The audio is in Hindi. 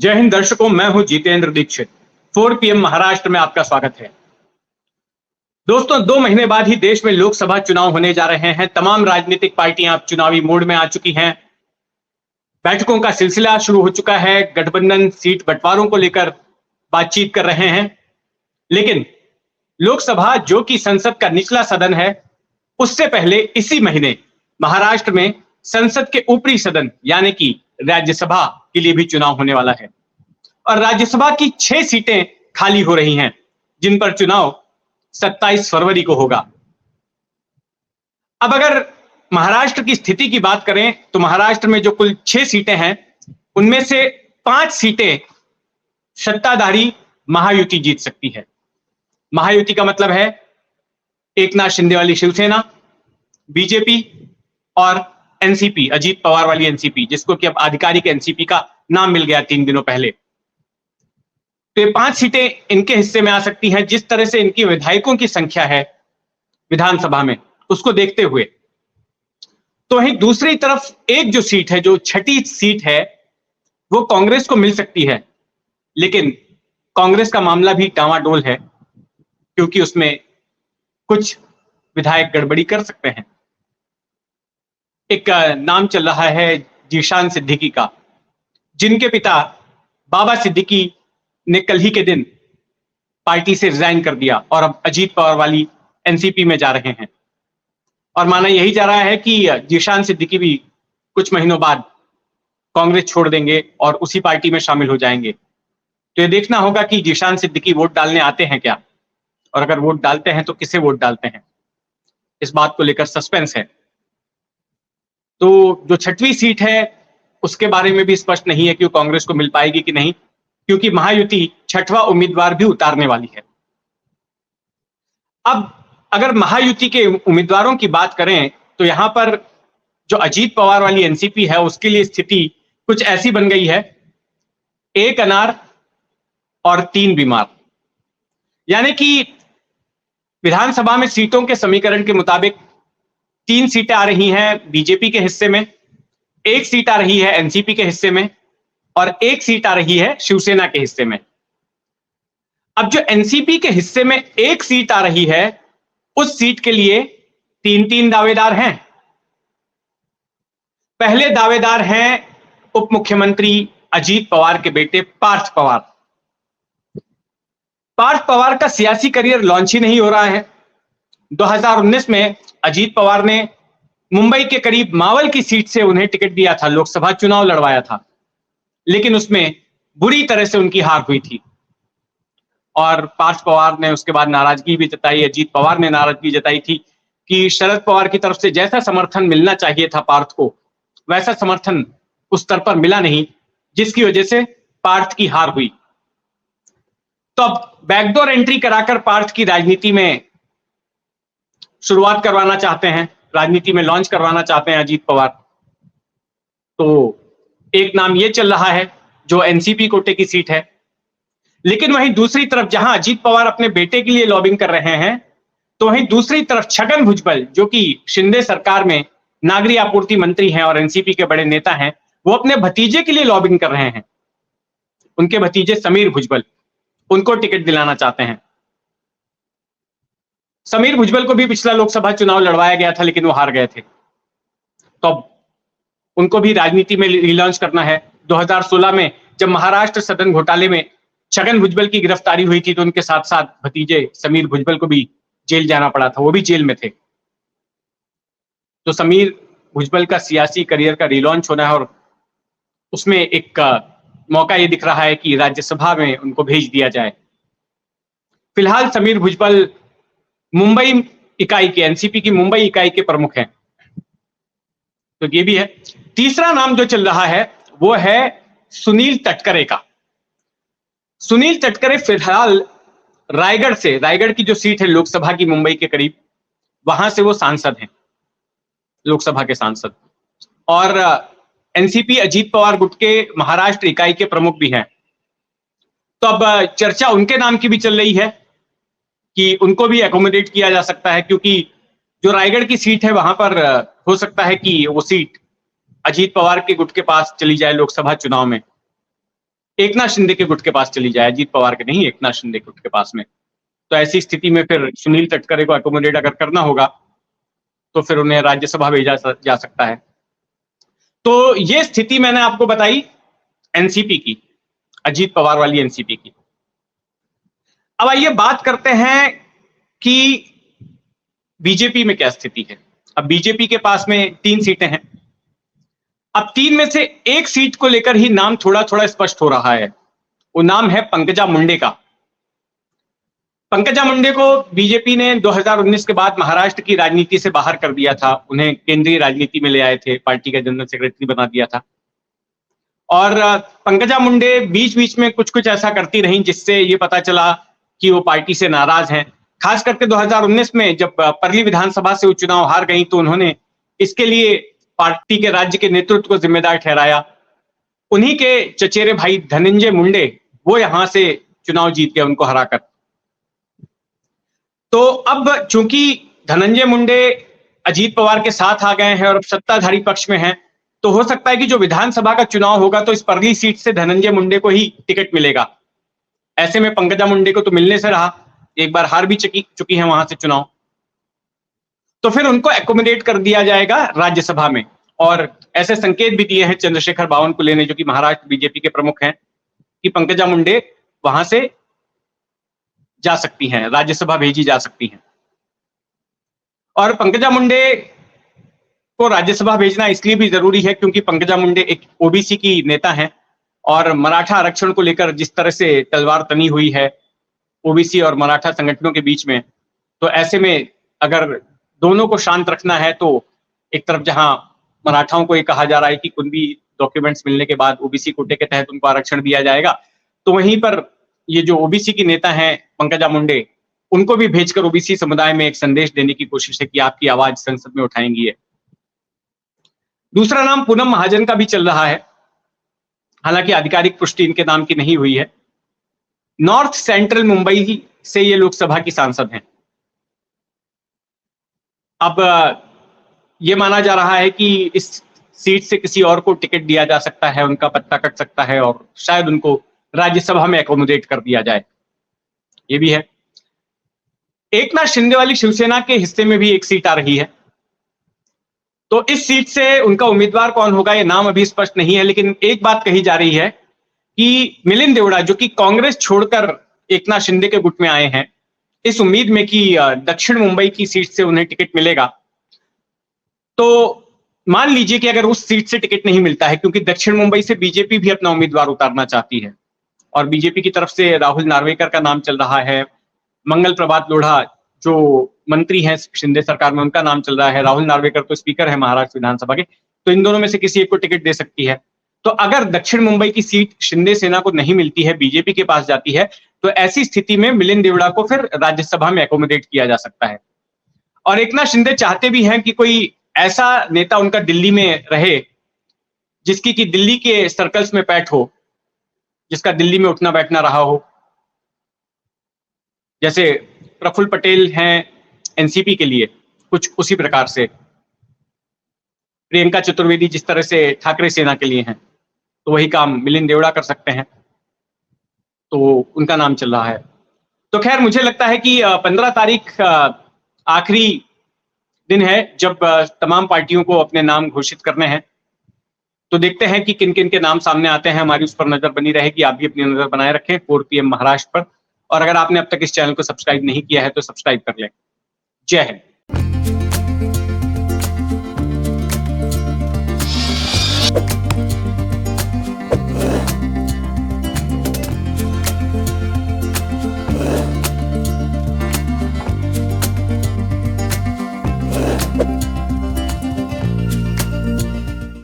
जय हिंद दर्शकों, मैं हूं जितेंद्र दीक्षित। 4 PM महाराष्ट्र में आपका स्वागत है। दोस्तों, 2 महीने बाद ही देश में लोकसभा चुनाव होने जा रहे हैं। तमाम राजनीतिक पार्टियां अब चुनावी मोड में आ चुकी हैं। बैठकों का सिलसिला शुरू हो चुका है। गठबंधन सीट बंटवारों को लेकर बातचीत कर रहे हैं। लेकिन लोकसभा, जो कि संसद का निचला सदन है, उससे पहले इसी महीने महाराष्ट्र में संसद के ऊपरी सदन यानी कि राज्यसभा के लिए भी चुनाव होने वाला है। और राज्यसभा की 6 सीटें खाली हो रही हैं, जिन पर चुनाव 27 फरवरी को होगा। अब अगर महाराष्ट्र की स्थिति की बात करें तो महाराष्ट्र में जो कुल 6 सीटें हैं, उनमें से 5 सीटें सत्ताधारी महायुति जीत सकती है। महायुति का मतलब है एकनाथ शिंदे वाली शिवसेना, बीजेपी और एनसीपी, अजीत पवार वाली एनसीपी, जिसको कि अब आधिकारिक एनसीपी का नाम मिल गया 3 दिनों पहले। तो ये 5 सीटें इनके हिस्से में आ सकती हैं। जिस तरह से इनकी विधायकों की संख्या है विधानसभा में, उसको देखते हुए तो वहीं दूसरी तरफ एक जो सीट है, जो 6ठी सीट है, वो कांग्रेस को मिल सकती है। लेकिन कांग्रेस का मामला भी डामाडोल है, क्योंकि उसमें कुछ विधायक गड़बड़ी कर सकते हैं। एक नाम चल रहा है जीशान सिद्दीकी का, जिनके पिता बाबा सिद्दीकी ने कल ही के दिन पार्टी से रिजाइन कर दिया और अब अजीत पवार वाली एनसीपी में जा रहे हैं। और माना यही जा रहा है कि जीशान सिद्दीकी भी कुछ महीनों बाद कांग्रेस छोड़ देंगे और उसी पार्टी में शामिल हो जाएंगे। तो ये देखना होगा कि जीशान सिद्दीकी वोट डालने आते हैं क्या, और अगर वोट डालते हैं तो किसे वोट डालते हैं। इस बात को लेकर सस्पेंस है। तो जो 6वीं सीट है, उसके बारे में भी स्पष्ट नहीं है कि वो कांग्रेस को मिल पाएगी कि नहीं, क्योंकि महायुति 6वां उम्मीदवार भी उतारने वाली है। अब अगर महायुति के उम्मीदवारों की बात करें तो यहां पर जो अजीत पवार वाली एनसीपी है, उसके लिए स्थिति कुछ ऐसी बन गई है: 1 अनार और 3 बीमार। यानी कि विधानसभा में सीटों के समीकरण के मुताबिक 3 सीटें आ रही हैं बीजेपी के हिस्से में, 1 सीट आ रही है एनसीपी के हिस्से में और 1 सीट आ रही है शिवसेना के हिस्से में। अब जो एनसीपी के हिस्से में 1 सीट आ रही है, उस सीट के लिए 3 दावेदार हैं। पहले दावेदार हैं उप मुख्यमंत्री अजीत पवार के बेटे पार्थ पवार। पार्थ पवार का सियासी करियर लॉन्च ही नहीं हो रहा है। 2019 में अजीत पवार ने मुंबई के करीब मावल की सीट से उन्हें टिकट दिया था, लोकसभा चुनाव लड़वाया था, लेकिन उसमें बुरी तरह से उनकी हार हुई थी। और पार्थ पवार ने उसके बाद नाराजगी भी जताई, अजीत पवार ने नाराजगी जताई थी कि शरद पवार की तरफ से जैसा समर्थन मिलना चाहिए था पार्थ को, वैसा समर्थन उस स्तर पर मिला नहीं, जिसकी वजह से पार्थ की हार हुई। तो अब बैकडोर एंट्री कराकर पार्थ की राजनीति में शुरुआत करवाना चाहते हैं, राजनीति में लॉन्च करवाना चाहते हैं अजीत पवार। तो एक नाम यह चल रहा है जो एनसीपी कोटे की सीट है। लेकिन वहीं दूसरी तरफ जहां अजीत पवार अपने बेटे के लिए लॉबिंग कर रहे हैं, तो वहीं दूसरी तरफ छगन भुजबल, जो कि शिंदे सरकार में नागरिक आपूर्ति मंत्री हैं और एनसीपी के बड़े नेता हैं, वो अपने भतीजे के लिए लॉबिंग कर रहे हैं। उनके भतीजे समीर भुजबल, उनको टिकट दिलाना चाहते हैं। समीर भुजबल को भी पिछला लोकसभा चुनाव लड़वाया गया था, लेकिन वो हार गए थे। तो अब उनको भी राजनीति में रिलॉन्च करना है। 2016 में जब महाराष्ट्र सदन घोटाले में छगन भुजबल की गिरफ्तारी हुई थी, तो उनके साथ साथ भतीजे समीर भुजबल को भी जेल जाना पड़ा था, वो भी जेल में थे। तो समीर भुजबल का सियासी करियर का रिलॉन्च होना है और उसमें एक मौका ये दिख रहा है कि राज्यसभा में उनको भेज दिया जाए। फिलहाल समीर भुजबल मुंबई इकाई के, एनसीपी की मुंबई इकाई के प्रमुख हैं। तो ये भी है। तीसरा नाम जो चल रहा है वो है सुनील तटकरे का। सुनील तटकरे फिलहाल रायगढ़ से, रायगढ़ की जो सीट है लोकसभा की मुंबई के करीब, वहां से वो सांसद हैं, लोकसभा के सांसद। और एनसीपी अजीत पवार गुट के महाराष्ट्र इकाई के प्रमुख भी हैं। तो अब चर्चा उनके नाम की भी चल रही है कि उनको भी एकोमोडेट किया जा सकता है, क्योंकि जो रायगढ़ की सीट है वहां पर हो सकता है कि वो सीट अजीत पवार के गुट के पास चली जाए लोकसभा चुनाव में। एकनाथ शिंदे के गुट के पास चली जाए, अजीत पवार के नहीं, एकनाथ शिंदे के गुट के पास में। तो ऐसी स्थिति में फिर सुनील तटकरे को एकोमोडेट अगर करना होगा तो फिर उन्हें राज्यसभा भेजा जा सकता है। तो ये स्थिति मैंने आपको बताई एनसीपी की, अजीत पवार वाली एनसीपी की। अब आइए बात करते हैं कि बीजेपी में क्या स्थिति है। अब बीजेपी के पास में 3 सीटें हैं। अब 3 में से एक सीट को लेकर ही नाम थोड़ा थोड़ा स्पष्ट हो रहा है। वो नाम है पंकजा मुंडे का। पंकजा मुंडे को बीजेपी ने 2019 के बाद महाराष्ट्र की राजनीति से बाहर कर दिया था। उन्हें केंद्रीय राजनीति में ले आए थे, पार्टी का जनरल सेक्रेटरी बना दिया था। और पंकजा मुंडे बीच बीच में कुछ कुछ ऐसा करती रहीं जिससे ये पता चला कि वो पार्टी से नाराज हैं। खास करके 2019 में जब परली विधानसभा से वो चुनाव हार गई तो उन्होंने इसके लिए पार्टी के राज्य के नेतृत्व को जिम्मेदार ठहराया। उन्हीं के चचेरे भाई धनंजय मुंडे वो यहां से चुनाव जीत गए उनको हराकर। तो अब चूंकि धनंजय मुंडे अजीत पवार के साथ आ गए हैं और अब सत्ताधारी पक्ष में हैं, तो हो सकता है कि जो विधानसभा का चुनाव होगा तो इस परली सीट से धनंजय मुंडे को ही टिकट मिलेगा। ऐसे में पंकजा मुंडे को तो मिलने से रहा, एक बार हार भी चुकी है वहां से चुनाव, तो फिर उनको एकोमोडेट कर दिया जाएगा राज्यसभा में। और ऐसे संकेत भी दिए हैं चंद्रशेखर बावनकुले ने, जो कि महाराष्ट्र बीजेपी के प्रमुख हैं, कि पंकजा मुंडे वहां से जा सकती हैं, राज्यसभा भेजी जा सकती हैं। और पंकजा मुंडे को राज्यसभा भेजना इसलिए भी जरूरी है क्योंकि पंकजा मुंडे एक ओबीसी की नेता हैं और मराठा आरक्षण को लेकर जिस तरह से तलवार तनी हुई है ओबीसी और मराठा संगठनों के बीच में, तो ऐसे में अगर दोनों को शांत रखना है तो एक तरफ जहां मराठाओं को ये कहा जा रहा है कि कुणबी डॉक्यूमेंट्स मिलने के बाद ओबीसी कोटे के तहत उनको आरक्षण दिया जाएगा, तो वहीं पर ये जो ओबीसी की नेता हैं पंकजा मुंडे, उनको भी भेजकर ओबीसी समुदाय में एक संदेश देने की कोशिश है कि आपकी आवाज संसद में उठाएंगी है। दूसरा नाम पूनम महाजन का भी चल रहा है, हालांकि आधिकारिक पुष्टि इनके नाम की नहीं हुई है। नॉर्थ सेंट्रल मुंबई से ये लोकसभा की सांसद हैं। अब ये माना जा रहा है कि इस सीट से किसी और को टिकट दिया जा सकता है, उनका पत्ता कट सकता है और शायद उनको राज्यसभा में एकोमोडेट कर दिया जाए, ये भी है। एकनाथ शिंदे वाली शिवसेना के हिस्से में भी एक सीट आ रही है, तो इस सीट से उनका उम्मीदवार कौन होगा ये नाम अभी स्पष्ट नहीं है, लेकिन एक बात कही जा रही है कि मिलिंद देवड़ा, जो कि कांग्रेस छोड़कर एकनाथ शिंदे के गुट में आए हैं, इस उम्मीद में कि दक्षिण मुंबई की सीट से उन्हें टिकट मिलेगा, तो मान लीजिए कि अगर उस सीट से टिकट नहीं मिलता है, क्योंकि दक्षिण मुंबई से बीजेपी भी अपना उम्मीदवार उतारना चाहती है और बीजेपी की तरफ से राहुल नार्वेकर का नाम चल रहा है, मंगल प्रभात लोढ़ा जो मंत्री हैं शिंदे सरकार में उनका नाम चल रहा है, राहुल नार्वेकर तो स्पीकर है महाराष्ट्र विधानसभा के, तो इन दोनों में से किसी एक को टिकट दे सकती है। तो अगर दक्षिण मुंबई की सीट शिंदे सेना को नहीं मिलती है, बीजेपी के पास जाती है, तो ऐसी स्थिति में मिलिंद देवड़ा को फिर राज्यसभा में एकोमोडेट किया जा सकता है। और एकनाथ शिंदे चाहते भी हैं कि कोई ऐसा नेता उनका दिल्ली में रहे जिसकी कि दिल्ली के सर्कल्स में पैठ हो, जिसका दिल्ली में उठना बैठना रहा हो। जैसे प्रफुल्ल पटेल हैं एनसीपी के लिए, कुछ उसी प्रकार से प्रियंका चतुर्वेदी जिस तरह से ठाकरे सेना के लिए हैं, तो वही काम मिलिंद देवड़ा कर सकते हैं, तो उनका नाम चल रहा है। तो खैर मुझे लगता है कि 15 तारीख आखिरी दिन है जब तमाम पार्टियों को अपने नाम घोषित करने हैं, तो देखते हैं कि किन किन के नाम सामने आते हैं। हमारी उस पर नजर बनी रहेगी, आप भी अपनी नजर बनाए रखें 4 PM महाराष्ट्र पर। और अगर आपने अब तक इस चैनल को सब्सक्राइब नहीं किया है तो सब्सक्राइब कर लें। जय हिंद।